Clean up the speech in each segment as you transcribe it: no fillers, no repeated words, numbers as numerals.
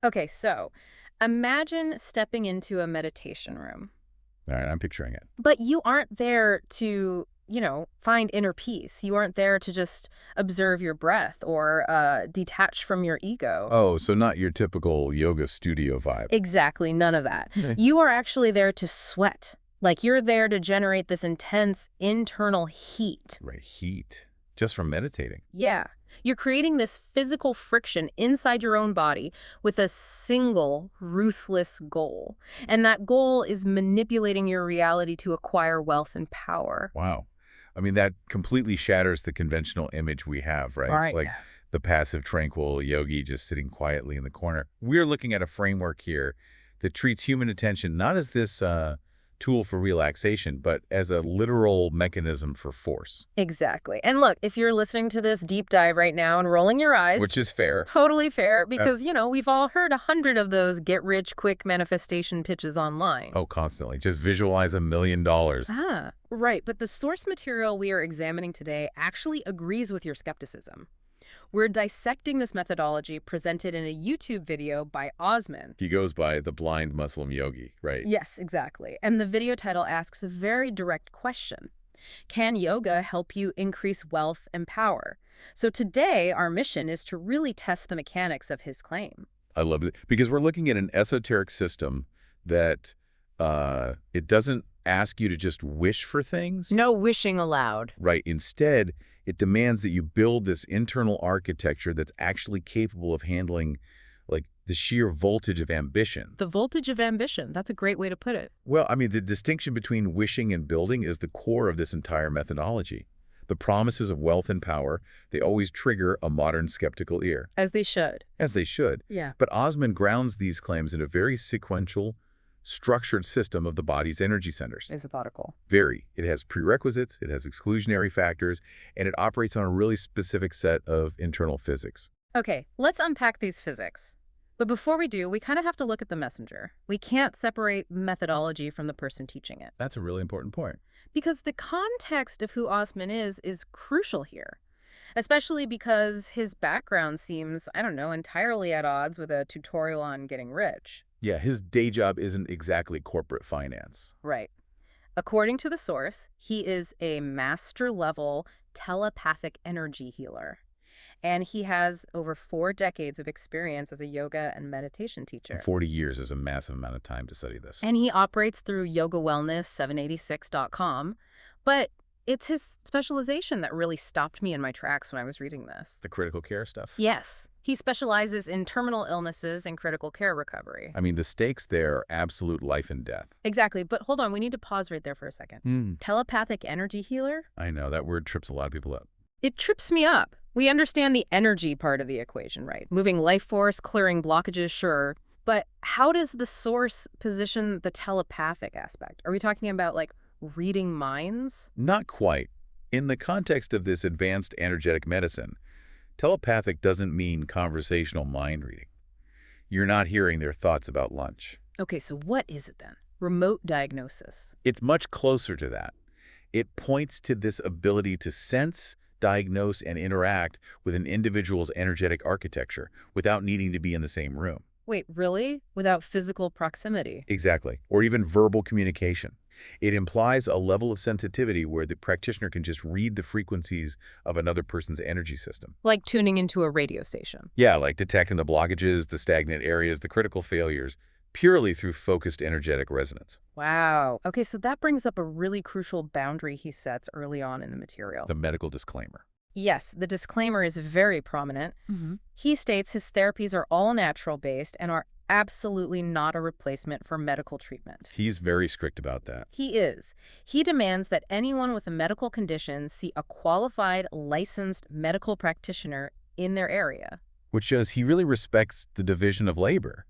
Okay, so imagine stepping into a meditation room, All right, I'm picturing it. but you aren't there to, find inner peace. You aren't there to just observe your breath or detach from your ego. Oh, so not your typical yoga studio vibe. Exactly, none of that. Okay. You are actually there to sweat. Like you're there to generate this intense internal heat. Right, heat. Just from meditating. Yeah. You're creating this physical friction inside your own body with a single, ruthless goal. And that goal is manipulating your reality to acquire wealth and power. Wow. I mean, that completely shatters the conventional image we have, right? Right. Like the passive, tranquil yogi just sitting quietly in the corner. We're looking at a framework here that treats human attention not as this tool for relaxation, but as a literal mechanism for force. Exactly. And look, if you're listening to this deep dive right now and rolling your eyes, Which is fair. totally fair, because, we've all heard 100 of those get-rich-quick manifestation pitches online. Oh, constantly. Just visualize $1 million. Ah, right. But the source material we are examining today actually agrees with your skepticism. We're dissecting this methodology presented in a YouTube video by Osman. He goes by the Blind Muslim Yogi, right? Yes, exactly. And the video title asks a very direct question. Can yoga help you increase wealth and power? So today, our mission is to really test the mechanics of his claim. I love it because we're looking at an esoteric system that it doesn't ask you to just wish for things. No wishing allowed. Right. Instead, it demands that you build this internal architecture that's actually capable of handling like the sheer voltage of ambition. The voltage of ambition. That's a great way to put it. Well, I mean, the distinction between wishing and building is the core of this entire methodology. The promises of wealth and power, they always trigger a modern skeptical ear. As they should. As they should. Yeah. But Osman grounds these claims in a very sequential, structured system of the body's energy centers. Is methodical. Very. It has prerequisites, it has exclusionary factors, and it operates on a really specific set of internal physics. Okay, let's unpack these physics. But before we do, we kind of have to look at the messenger. We can't separate methodology from the person teaching it. That's a really important point. Because the context of who Osman is crucial here. Especially because his background seems, I don't know, entirely at odds with a tutorial on getting rich. Yeah, his day job isn't exactly corporate finance. Right. According to the source, he is a master-level telepathic energy healer. And he has over 4 decades of experience as a yoga and meditation teacher. 40 years is a massive amount of time to study this. And he operates through yogawellness786.com. But it's his specialization that really stopped me in my tracks when I was reading this. The critical care stuff? Yes. He specializes in terminal illnesses and critical care recovery. I mean, the stakes there are absolute life and death. Exactly. But hold on, we need to pause right there for a second. Telepathic energy healer? I know, that word trips a lot of people up. It trips me up. We understand the energy part of the equation, right? Moving life force, clearing blockages, sure. But how does the source position the telepathic aspect? Are we talking about, like, reading minds? Not quite. In the context of this advanced energetic medicine, telepathic doesn't mean conversational mind reading. You're not hearing their thoughts about lunch. Okay, so what is it then? Remote diagnosis. It's much closer to that. It points to this ability to sense, diagnose, and interact with an individual's energetic architecture without needing to be in the same room. Wait, really? Without physical proximity? Exactly. Or even verbal communication. It implies a level of sensitivity where the practitioner can just read the frequencies of another person's energy system. Like tuning into a radio station. Yeah, like detecting the blockages, the stagnant areas, the critical failures, purely through focused energetic resonance. Wow. Okay, so that brings up a really crucial boundary he sets early on in the material. The medical disclaimer. Yes, the disclaimer is very prominent. He states his therapies are all natural-based and are absolutely not a replacement for medical treatment. He's very strict about that. He is. He demands that anyone with a medical condition see a qualified, licensed medical practitioner in their area. Which shows he really respects the division of labor,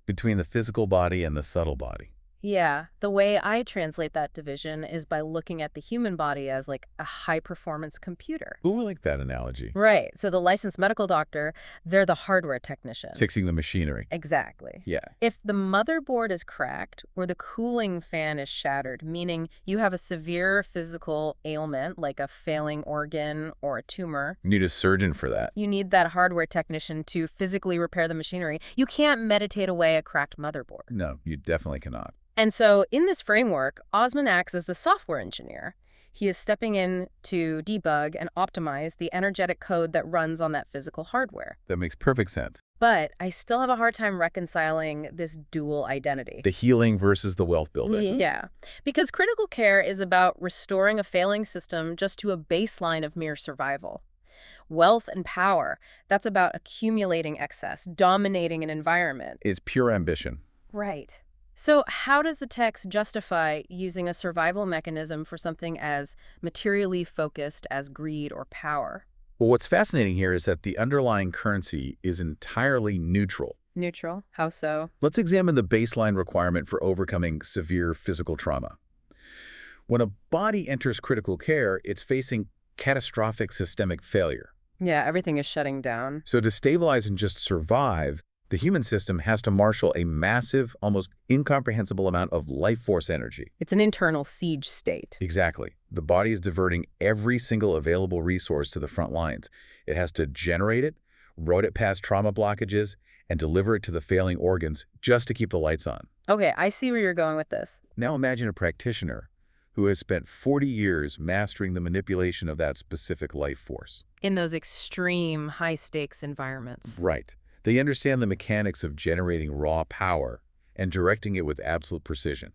between the physical body and the subtle body. Yeah, the way I translate that division is by looking at the human body as like a high-performance computer. Ooh, I like that analogy. Right, so the licensed medical doctor, they're the hardware technician. Fixing the machinery. Exactly. Yeah. If the motherboard is cracked or the cooling fan is shattered, meaning you have a severe physical ailment like a failing organ or a tumor, You need a surgeon for that. you need that hardware technician to physically repair the machinery. You can't meditate away a cracked motherboard. No, you definitely cannot. And so in this framework, Osman acts as the software engineer. He is stepping in to debug and optimize the energetic code that runs on that physical hardware. That makes perfect sense. But I still have a hard time reconciling this dual identity. The healing versus the wealth building. Yeah, because critical care is about restoring a failing system just to a baseline of mere survival. Wealth and power, that's about accumulating excess, dominating an environment. It's pure ambition. Right. So how does the text justify using a survival mechanism for something as materially focused as greed or power? Well, what's fascinating here is that the underlying currency is entirely neutral. Neutral? How so? Let's examine the baseline requirement for overcoming severe physical trauma. When a body enters critical care, it's facing catastrophic systemic failure. Yeah, everything is shutting down. So to stabilize and just survive, the human system has to marshal a massive, almost incomprehensible amount of life force energy. It's an internal siege state. Exactly. The body is diverting every single available resource to the front lines. It has to generate it, route it past trauma blockages, and deliver it to the failing organs just to keep the lights on. Okay, I see where you're going with this. Now imagine a practitioner who has spent 40 years mastering the manipulation of that specific life force. In those extreme, high-stakes environments. Right. They understand the mechanics of generating raw power and directing it with absolute precision.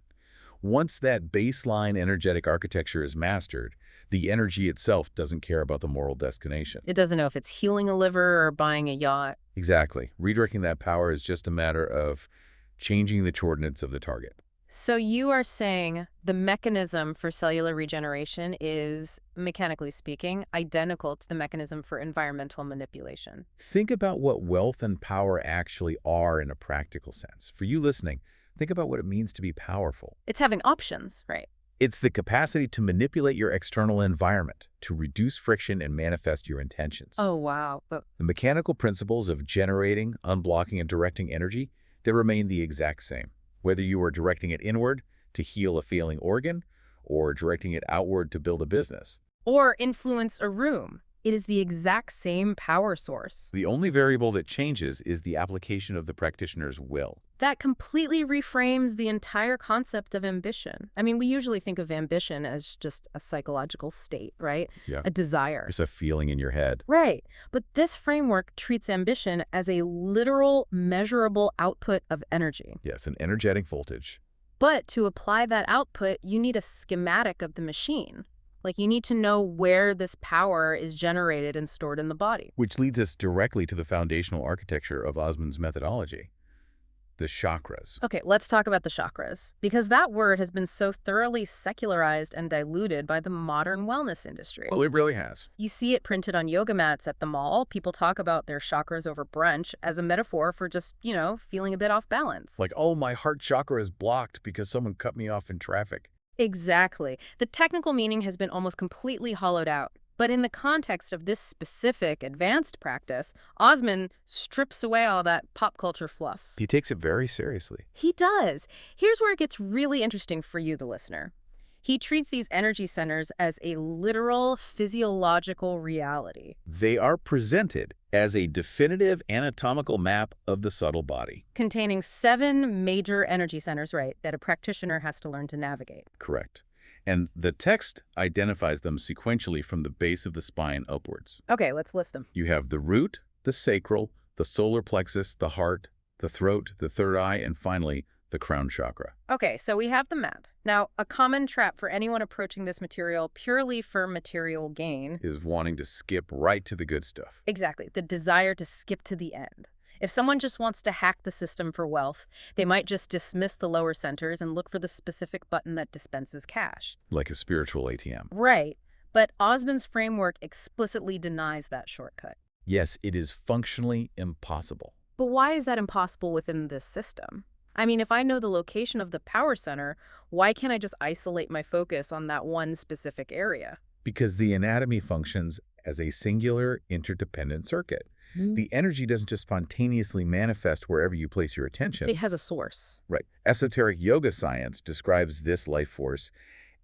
Once that baseline energetic architecture is mastered, the energy itself doesn't care about the moral destination. It doesn't know if it's healing a liver or buying a yacht. Exactly. Redirecting that power is just a matter of changing the coordinates of the target. So you are saying the mechanism for cellular regeneration is, mechanically speaking, identical to the mechanism for environmental manipulation. Think about what wealth and power actually are in a practical sense. For you listening, think about what it means to be powerful. It's having options, right? It's the capacity to manipulate your external environment, to reduce friction and manifest your intentions. Oh, wow. But The mechanical principles of generating, unblocking, and directing energy, they remain the exact same. Whether you are directing it inward to heal a failing organ or directing it outward to build a business. or influence a room. It is the exact same power source. The only variable that changes is the application of the practitioner's will. That completely reframes the entire concept of ambition. I mean, we usually think of ambition as just a psychological state, right? Yeah. A desire. There's a feeling in your head. Right. But this framework treats ambition as a literal, measurable output of energy. Yes, an energetic voltage. But to apply that output, you need a schematic of the machine. Like, you need to know where this power is generated and stored in the body. Which leads us directly to the foundational architecture of Osman's methodology. The chakras. Okay, let's talk about the chakras, because that word has been so thoroughly secularized and diluted by the modern wellness industry. Well, it really has. You see it printed on yoga mats at the mall. People talk about their chakras over brunch as a metaphor for just, feeling a bit off balance. Like, oh, my heart chakra is blocked because someone cut me off in traffic. Exactly. The technical meaning has been almost completely hollowed out. But in the context of this specific advanced practice, Osman strips away all that pop culture fluff. He takes it very seriously. He does. Here's where it gets really interesting for you, the listener. He treats these energy centers as a literal physiological reality. They are presented as a definitive anatomical map of the subtle body. Containing 7 major energy centers, right, that a practitioner has to learn to navigate. Correct. And the text identifies them sequentially from the base of the spine upwards. Okay, let's list them. You have the root, the sacral, the solar plexus, the heart, the throat, the third eye, and finally, the crown chakra. Okay, so we have the map. Now, a common trap for anyone approaching this material purely for material gain Is wanting to skip right to the good stuff. exactly, the desire to skip to the end. If someone just wants to hack the system for wealth, they might just dismiss the lower centers and look for the specific button that dispenses cash. Like a spiritual ATM. Right, but Osman's framework explicitly denies that shortcut. Yes, it is functionally impossible. But why is that impossible within this system? I mean, if I know the location of the power center, why can't I just isolate my focus on that one specific area? Because the anatomy functions as a singular interdependent circuit. Mm. The energy doesn't just spontaneously manifest wherever you place your It attention. has a source. Right. Esoteric yoga science describes this life force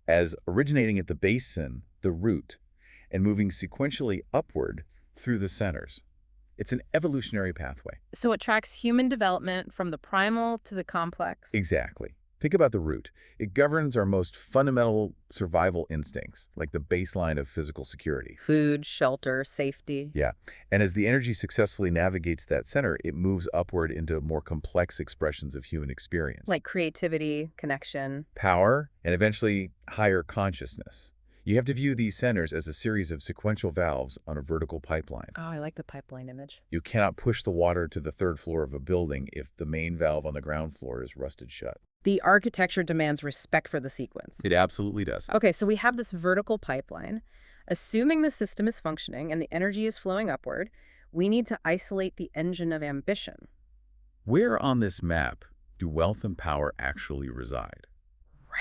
as originating at the basin, the root, and moving sequentially upward through the centers. It's an evolutionary pathway. So it tracks human development from the primal to the complex. Exactly. Think about the root. It governs our most fundamental survival instincts, like the baseline of physical security. Food, shelter, safety. Yeah. And as the energy successfully navigates that center, it moves upward into more complex expressions of human experience. Like creativity, connection. Power, and eventually higher consciousness. You have to view these centers as a series of sequential valves on a vertical pipeline. Oh, I like the pipeline image. You cannot push the water to the third floor of a building if the main valve on the ground floor is rusted shut. The architecture demands respect for the sequence. It absolutely does. Okay, so we have this vertical pipeline. Assuming the system is functioning and the energy is flowing upward, we need to isolate the engine of ambition. Where on this map do wealth and power actually reside?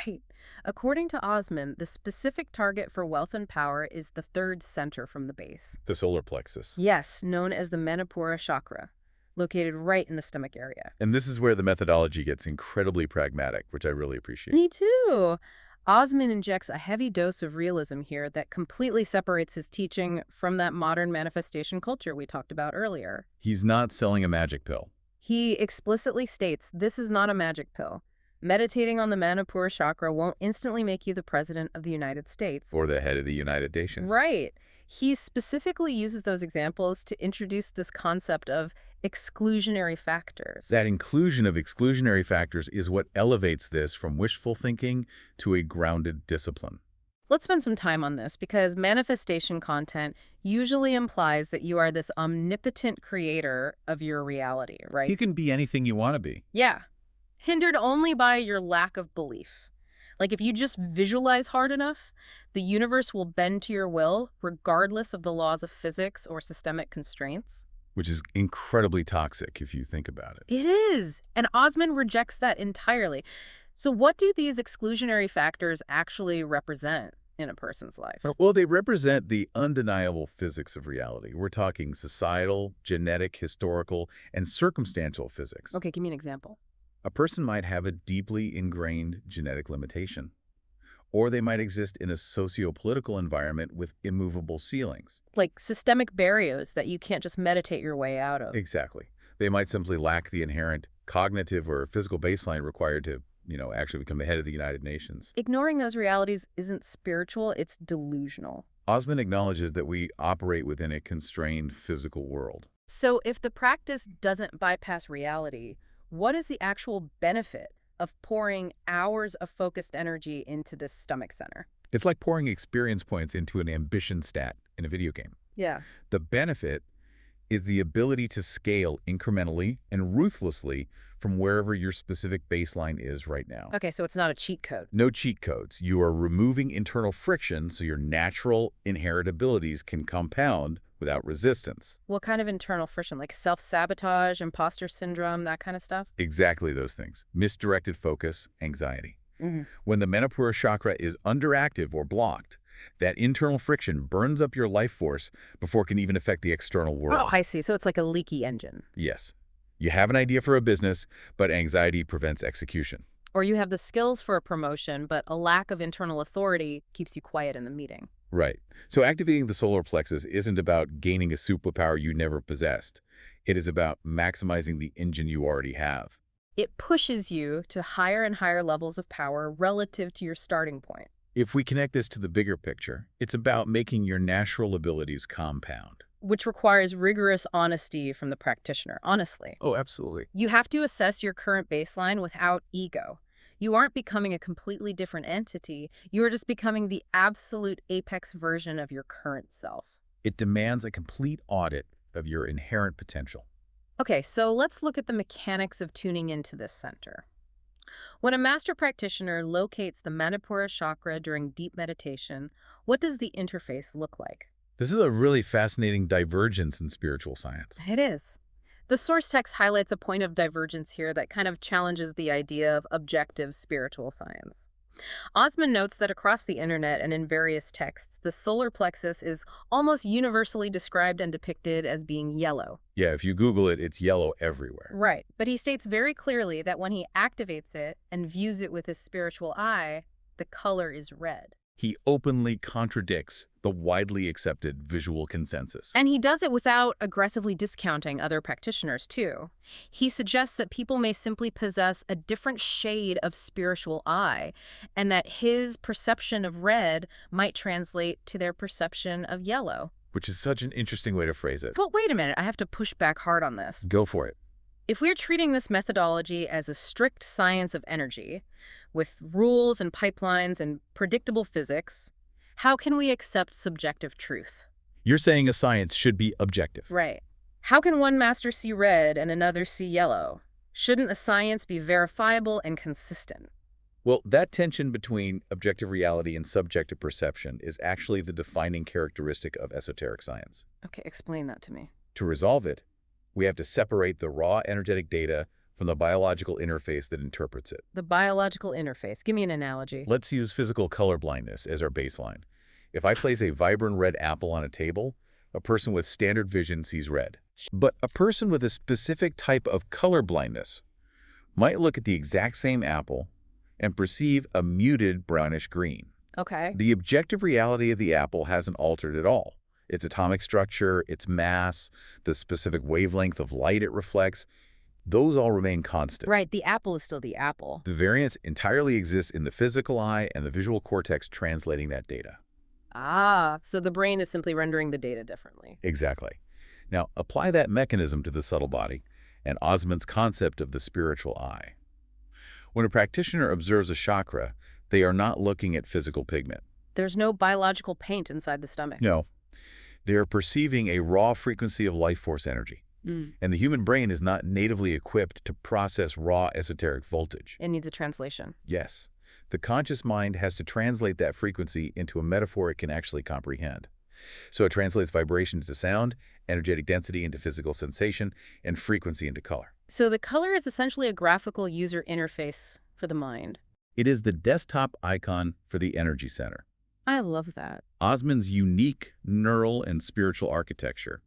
Right. According to Osman, the specific target for wealth and power is the third center from the base. The solar plexus. Yes, known as the Manipura chakra, located right in the stomach area. And this is where the methodology gets incredibly pragmatic, which I really appreciate. Me too. Osman injects a heavy dose of realism here that completely separates his teaching from that modern manifestation culture we talked about earlier. He's not selling a magic pill. He explicitly states this is not a magic pill. Meditating on the Manipura chakra won't instantly make you the president of the United States. Or the head of the United Nations. Right. He specifically uses those examples to introduce this concept of exclusionary factors. That inclusion of exclusionary factors is what elevates this from wishful thinking to a grounded discipline. Let's spend some time on this because manifestation content usually implies that you are this omnipotent creator of your reality, right? You can be anything you want to be. Yeah. Hindered only by your lack of belief. Like if you just visualize hard enough, the universe will bend to your will regardless of the laws of physics or systemic constraints. Which is incredibly toxic if you think about it. It is. And Osman rejects that entirely. So what do these exclusionary factors actually represent in a person's life? Well, they represent the undeniable physics of reality. We're talking societal, genetic, historical, and circumstantial physics. Okay, give me an example. A person might have a deeply ingrained genetic limitation, or they might exist in a socio-political environment with immovable ceilings. Like systemic barriers that you can't just meditate your way out of. Exactly. They might simply lack the inherent cognitive or physical baseline required to, actually become the head of the United Nations. Ignoring those realities isn't spiritual, it's delusional. Osman acknowledges that we operate within a constrained physical world. So if the practice doesn't bypass reality, what is the actual benefit of pouring hours of focused energy into this stomach center? It's like pouring experience points into an ambition stat in a video game. Yeah. The benefit is the ability to scale incrementally and ruthlessly from wherever your specific baseline is right now. Okay, so it's not a cheat code. No cheat codes. You are removing internal friction so your natural inherent abilities can compound without resistance. What kind of internal friction? Like self-sabotage, imposter syndrome, that kind of stuff? Exactly those things. Misdirected focus, anxiety. Mm-hmm. When the Manipura chakra is underactive or blocked, that internal friction burns up your life force before it can even affect the external world. Oh, I see. So it's like a leaky engine. Yes. You have an idea for a business, but anxiety prevents execution. Or you have the skills for a promotion, but a lack of internal authority keeps you quiet in the meeting. Right. So activating the solar plexus isn't about gaining a superpower you never possessed. It is about maximizing the engine you already have. It pushes you to higher and higher levels of power relative to your starting point. If we connect this to the bigger picture, it's about making your natural abilities compound. Which requires rigorous honesty from the practitioner, honestly. Oh, absolutely. You have to assess your current baseline without ego. You aren't becoming a completely different entity. You are just becoming the absolute apex version of your current self. It demands a complete audit of your inherent potential. Okay, so let's look at the mechanics of tuning into this center. When a master practitioner locates the Manipura chakra during deep meditation, what does the interface look like? This is a really fascinating divergence in spiritual science. It is. The source text highlights a point of divergence here that kind of challenges the idea of objective spiritual science. Osman notes that across the internet and in various texts, the solar plexus is almost universally described and depicted as being yellow. Yeah, if you Google it, it's yellow everywhere. Right. But he states very clearly that when he activates it and views it with his spiritual eye, the color is red. He openly contradicts the widely accepted visual consensus. And he does it without aggressively discounting other practitioners, too. He suggests that people may simply possess a different shade of spiritual eye, and that his perception of red might translate to their perception of yellow. Which is such an interesting way to phrase it. But wait a minute, I have to push back hard on this. Go for it. If we're treating this methodology as a strict science of energy, with rules and pipelines and predictable physics, how can we accept subjective truth? You're saying a science should be objective. Right. How can one master see red and another see yellow? Shouldn't a science be verifiable and consistent? Well, that tension between objective reality and subjective perception is actually the defining characteristic of esoteric science. Okay, explain that to me. To resolve it, we have to separate the raw energetic data from the biological interface that interprets it. The biological interface. Give me an analogy. Let's use physical color blindness as our baseline. If I place a vibrant red apple on a table, a person with standard vision sees red. But a person with a specific type of color blindness might look at the exact same apple and perceive a muted brownish green. Okay. The objective reality of the apple hasn't altered at all. Its atomic structure, its mass, the specific wavelength of light it reflects, those all remain constant. Right, the apple is still the apple. The variance entirely exists in the physical eye and the visual cortex translating that data. Ah, so the brain is simply rendering the data differently. Exactly. Now, apply that mechanism to the subtle body and Osman's concept of the spiritual eye. When a practitioner observes a chakra, they are not looking at physical pigment. There's no biological paint inside the stomach. No. They are perceiving a raw frequency of life force energy. And the human brain is not natively equipped to process raw esoteric voltage. It needs a translation. Yes. The conscious mind has to translate that frequency into a metaphor it can actually comprehend. So it translates vibration into sound, energetic density into physical sensation, and frequency into color. So the color is essentially a graphical user interface for the mind. It is the desktop icon for the energy center. I love that. Osman's unique neural and spiritual architecture,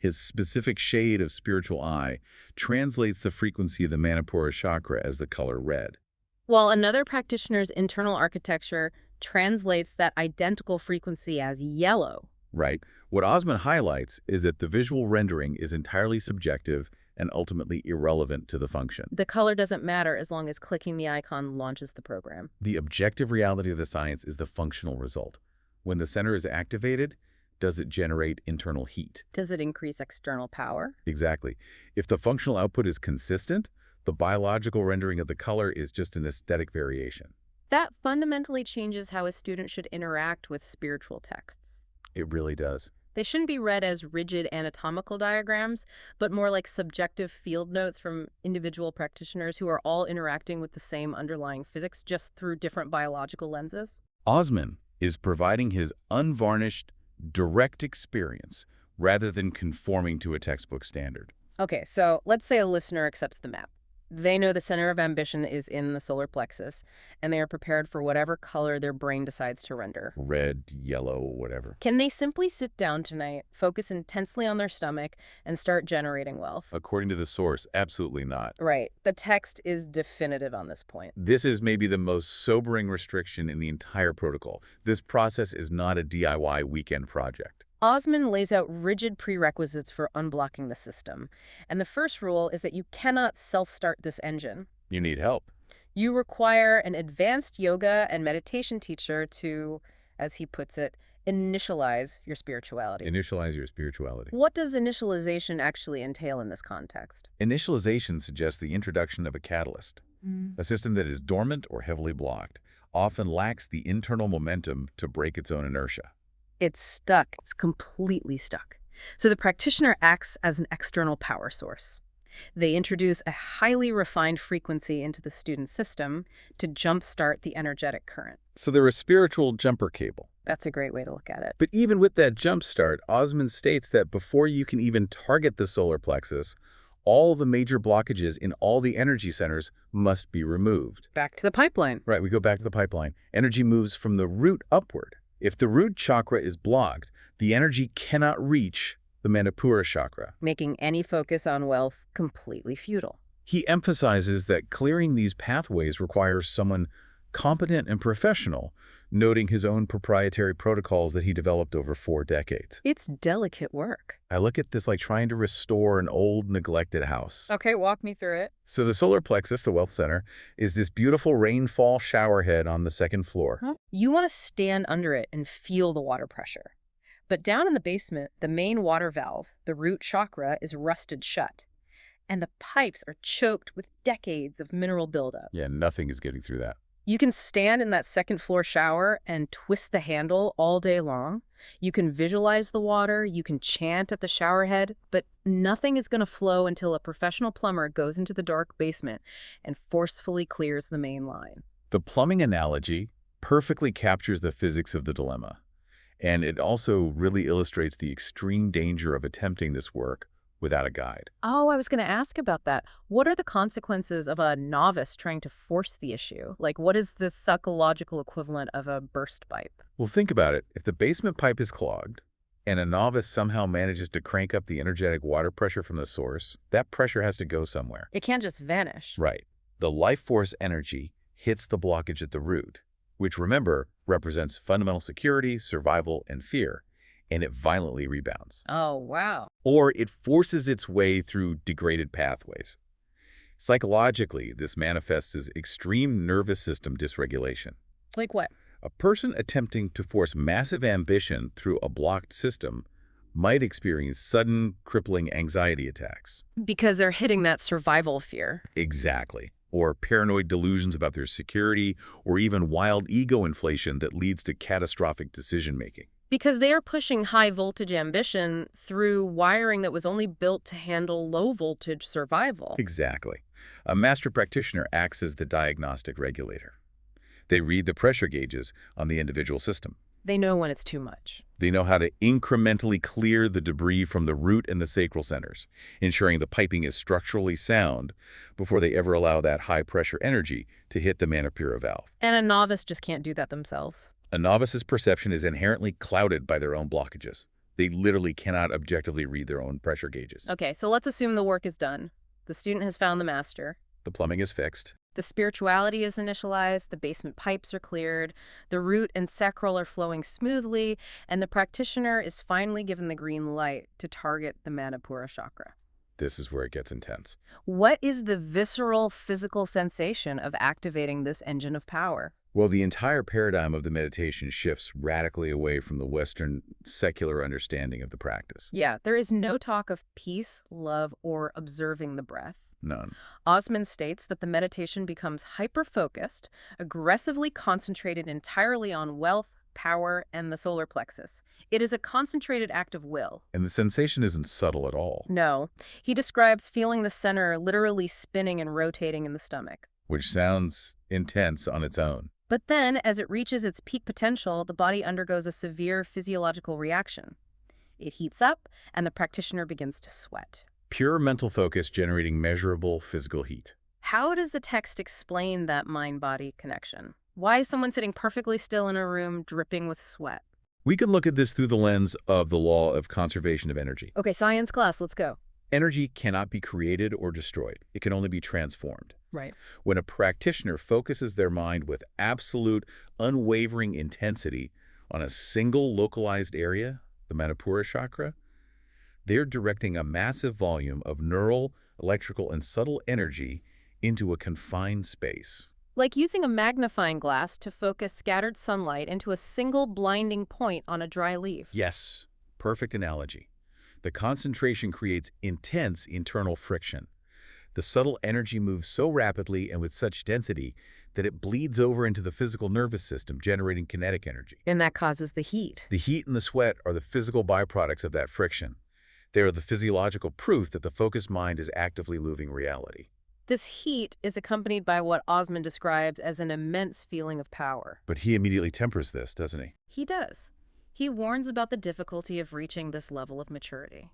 his specific shade of spiritual eye, translates the frequency of the Manipura chakra as the color red. While another practitioner's internal architecture translates that identical frequency as yellow. Right. What Osman highlights is that the visual rendering is entirely subjective and ultimately irrelevant to the function. The color doesn't matter as long as clicking the icon launches the program. The objective reality of the science is the functional result. When the center is activated, does it generate internal heat? Does it increase external power? Exactly. If the functional output is consistent, the biological rendering of the color is just an aesthetic variation. That fundamentally changes how a student should interact with spiritual texts. It really does. They shouldn't be read as rigid anatomical diagrams, but more like subjective field notes from individual practitioners who are all interacting with the same underlying physics, just through different biological lenses. Osman is providing his unvarnished, direct experience rather than conforming to a textbook standard. Okay, so let's say a listener accepts the map. They know the center of ambition is in the solar plexus, and they are prepared for whatever color their brain decides to render. Red, yellow, whatever. Can they simply sit down tonight, focus intensely on their stomach, and start generating wealth? According to the source, absolutely not. Right. The text is definitive on this point. This is maybe the most sobering restriction in the entire protocol. This process is not a DIY weekend project. Osman lays out rigid prerequisites for unblocking the system. And the first rule is that you cannot self-start this engine. You need help. You require an advanced yoga and meditation teacher to, as he puts it, initialize your spirituality. Initialize your spirituality. What does initialization actually entail in this context? Initialization suggests the introduction of a catalyst. A system that is dormant or heavily blocked often lacks the internal momentum to break its own inertia. It's stuck. It's completely stuck. So the practitioner acts as an external power source. They introduce a highly refined frequency into the student's system to jumpstart the energetic current. So they're a spiritual jumper cable. That's a great way to look at it. But even with that jumpstart, Osman states that before you can even target the solar plexus, all the major blockages in all the energy centers must be removed. Back to the pipeline. Right, we go back to the pipeline. Energy moves from the root upward. If the root chakra is blocked, the energy cannot reach the Manipura chakra. Making any focus on wealth completely futile. He emphasizes that clearing these pathways requires someone competent and professional, noting his own proprietary protocols that he developed over 4 decades. It's delicate work. I look at this like trying to restore an old, neglected house. Okay, walk me through it. So the solar plexus, the wealth center, is this beautiful rainfall shower head on the 2nd floor. You want to stand under it and feel the water pressure. But down in the basement, the main water valve, the root chakra, is rusted shut. And the pipes are choked with decades of mineral buildup. Yeah, nothing is getting through that. You can stand in that 2nd floor shower and twist the handle all day long. You can visualize the water, you can chant at the shower head, but nothing is going to flow until a professional plumber goes into the dark basement and forcefully clears the main line. The plumbing analogy perfectly captures the physics of the dilemma, and it also really illustrates the extreme danger of attempting this work without a guide. Oh, I was going to ask about that. What are the consequences of a novice trying to force the issue? Like, what is the psychological equivalent of a burst pipe? Well, think about it. If the basement pipe is clogged and a novice somehow manages to crank up the energetic water pressure from the source, that pressure has to go somewhere. It can't just vanish. Right. The life force energy hits the blockage at the root, which, remember, represents fundamental security, survival, and fear, and it violently rebounds. Oh, wow. Or it forces its way through degraded pathways. Psychologically, this manifests as extreme nervous system dysregulation. Like what? A person attempting to force massive ambition through a blocked system might experience sudden, crippling anxiety attacks. Because they're hitting that survival fear. Exactly. Or paranoid delusions about their security, or even wild ego inflation that leads to catastrophic decision-making. Because they are pushing high-voltage ambition through wiring that was only built to handle low-voltage survival. Exactly. A master practitioner acts as the diagnostic regulator. They read the pressure gauges on the individual system. They know when it's too much. They know how to incrementally clear the debris from the root and the sacral centers, ensuring the piping is structurally sound before they ever allow that high-pressure energy to hit the Manipura valve. And a novice just can't do that themselves. A novice's perception is inherently clouded by their own blockages. They literally cannot objectively read their own pressure gauges. Okay, so let's assume the work is done. The student has found the master. The plumbing is fixed. The spirituality is initialized, the basement pipes are cleared, the root and sacral are flowing smoothly, and the practitioner is finally given the green light to target the Manipura chakra. This is where it gets intense. What is the visceral physical sensation of activating this engine of power? Well, the entire paradigm of the meditation shifts radically away from the Western secular understanding of the practice. Yeah, there is no talk of peace, love, or observing the breath. None. Osman states that the meditation becomes hyper-focused, aggressively concentrated entirely on wealth, power, and the solar plexus. It is a concentrated act of will. And the sensation isn't subtle at all. No. He describes feeling the center literally spinning and rotating in the stomach. Which sounds intense on its own. But then, as it reaches its peak potential, the body undergoes a severe physiological reaction. It heats up, and the practitioner begins to sweat. Pure mental focus generating measurable physical heat. How does the text explain that mind-body connection? Why is someone sitting perfectly still in a room dripping with sweat? We can look at this through the lens of the law of conservation of energy. Okay, science class, let's go. Energy cannot be created or destroyed. It can only be transformed. Right. When a practitioner focuses their mind with absolute, unwavering intensity on a single localized area, the Manipura chakra, they're directing a massive volume of neural, electrical, and subtle energy into a confined space. Like using a magnifying glass to focus scattered sunlight into a single blinding point on a dry leaf. Yes, perfect analogy. The concentration creates intense internal friction. The subtle energy moves so rapidly and with such density that it bleeds over into the physical nervous system, generating kinetic energy. And that causes the heat. The heat and the sweat are the physical byproducts of that friction. They are the physiological proof that the focused mind is actively moving reality. This heat is accompanied by what Osman describes as an immense feeling of power. But he immediately tempers this, doesn't he? He does. He warns about the difficulty of reaching this level of maturity.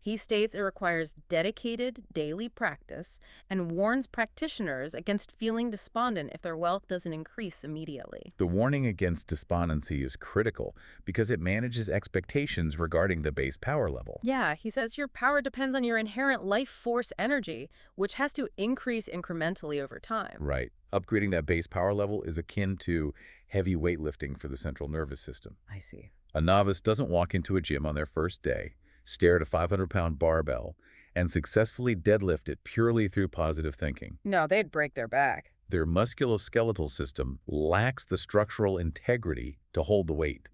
He states it requires dedicated daily practice and warns practitioners against feeling despondent if their wealth doesn't increase immediately. The warning against despondency is critical because it manages expectations regarding the base power level. Yeah, he says your power depends on your inherent life force energy, which has to increase incrementally over time. Right. Upgrading that base power level is akin to heavy weightlifting for the central nervous system. I see. A novice doesn't walk into a gym on their first day, stare at a 500-pound barbell, and successfully deadlift it purely through positive thinking. No, they'd break their back. Their musculoskeletal system lacks the structural integrity to hold the weight.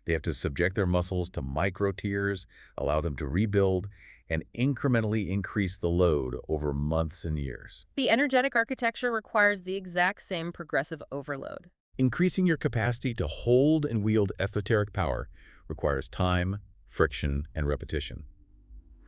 They have to subject their muscles to micro-tears, allow them to rebuild, and incrementally increase the load over months and years. The energetic architecture requires the exact same progressive overload. Increasing your capacity to hold and wield esoteric power requires time, friction, and repetition.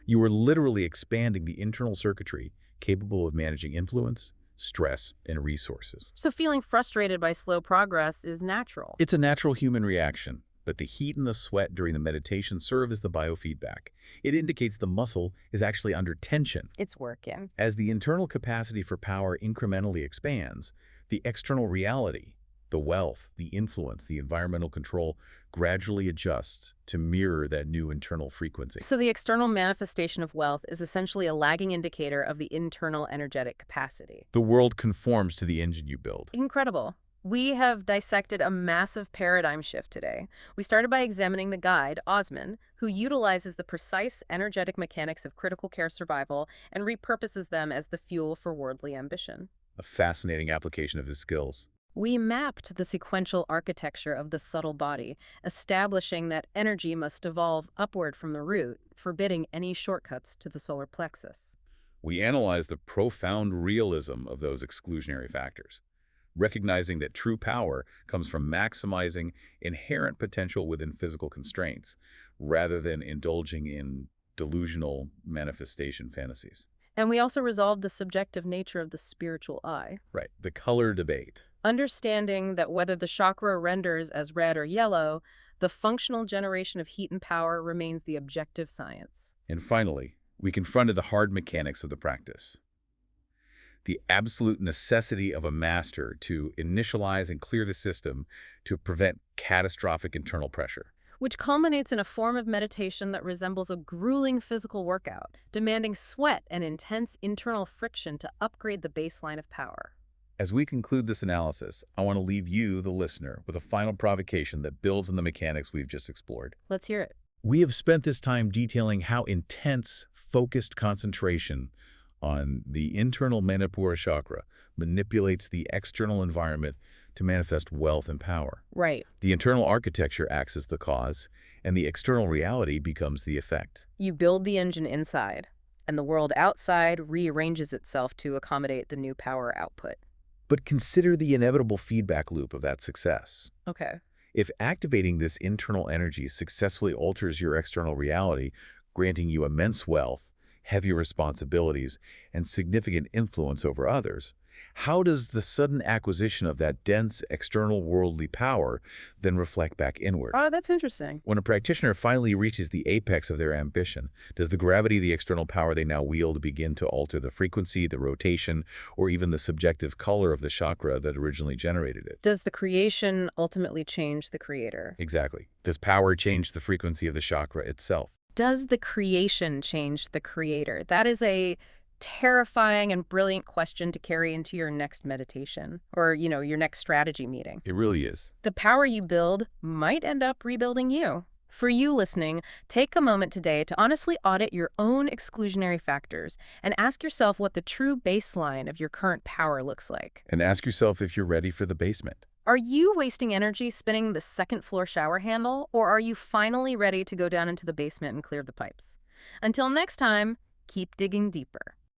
You are literally expanding the internal circuitry capable of managing influence, stress, and resources. So feeling frustrated by slow progress is natural. It's a natural human reaction, but the heat and the sweat during the meditation serve as the biofeedback. It indicates the muscle is actually under tension. It's working. As the internal capacity for power incrementally expands, the external reality, the wealth, the influence, the environmental control gradually adjusts to mirror that new internal frequency. So the external manifestation of wealth is essentially a lagging indicator of the internal energetic capacity. The world conforms to the engine you build. Incredible. We have dissected a massive paradigm shift today. We started by examining the guide, Osman, who utilizes the precise energetic mechanics of critical care survival and repurposes them as the fuel for worldly ambition. A fascinating application of his skills. We mapped the sequential architecture of the subtle body, establishing that energy must evolve upward from the root, forbidding any shortcuts to the solar plexus. We analyzed the profound realism of those exclusionary factors, recognizing that true power comes from maximizing inherent potential within physical constraints, rather than indulging in delusional manifestation fantasies. And we also resolved the subjective nature of the spiritual eye. Right, the color debate. Understanding that whether the chakra renders as red or yellow, the functional generation of heat and power remains the objective science. And finally, we confronted the hard mechanics of the practice. The absolute necessity of a master to initialize and clear the system to prevent catastrophic internal pressure. Which culminates in a form of meditation that resembles a grueling physical workout, demanding sweat and intense internal friction to upgrade the baseline of power. As we conclude this analysis, I want to leave you, the listener, with a final provocation that builds on the mechanics we've just explored. Let's hear it. We have spent this time detailing how intense, focused concentration on the internal Manipura chakra manipulates the external environment to manifest wealth and power. Right. The internal architecture acts as the cause, and the external reality becomes the effect. You build the engine inside, and the world outside rearranges itself to accommodate the new power output. But consider the inevitable feedback loop of that success. Okay. If activating this internal energy successfully alters your external reality, granting you immense wealth, heavy responsibilities, and significant influence over others, how does the sudden acquisition of that dense external worldly power then reflect back inward? Oh, that's interesting. When a practitioner finally reaches the apex of their ambition, does the gravity of the external power they now wield begin to alter the frequency, the rotation, or even the subjective color of the chakra that originally generated it? Does the creation ultimately change the creator? Exactly. Does power change the frequency of the chakra itself? Does the creation change the creator? That is a terrifying and brilliant question to carry into your next meditation or, your next strategy meeting. It really is. The power you build might end up rebuilding you. For you listening, take a moment today to honestly audit your own exclusionary factors and ask yourself what the true baseline of your current power looks like. And ask yourself if you're ready for the basement. Are you wasting energy spinning the second floor shower handle, or are you finally ready to go down into the basement and clear the pipes? Until next time, keep digging deeper.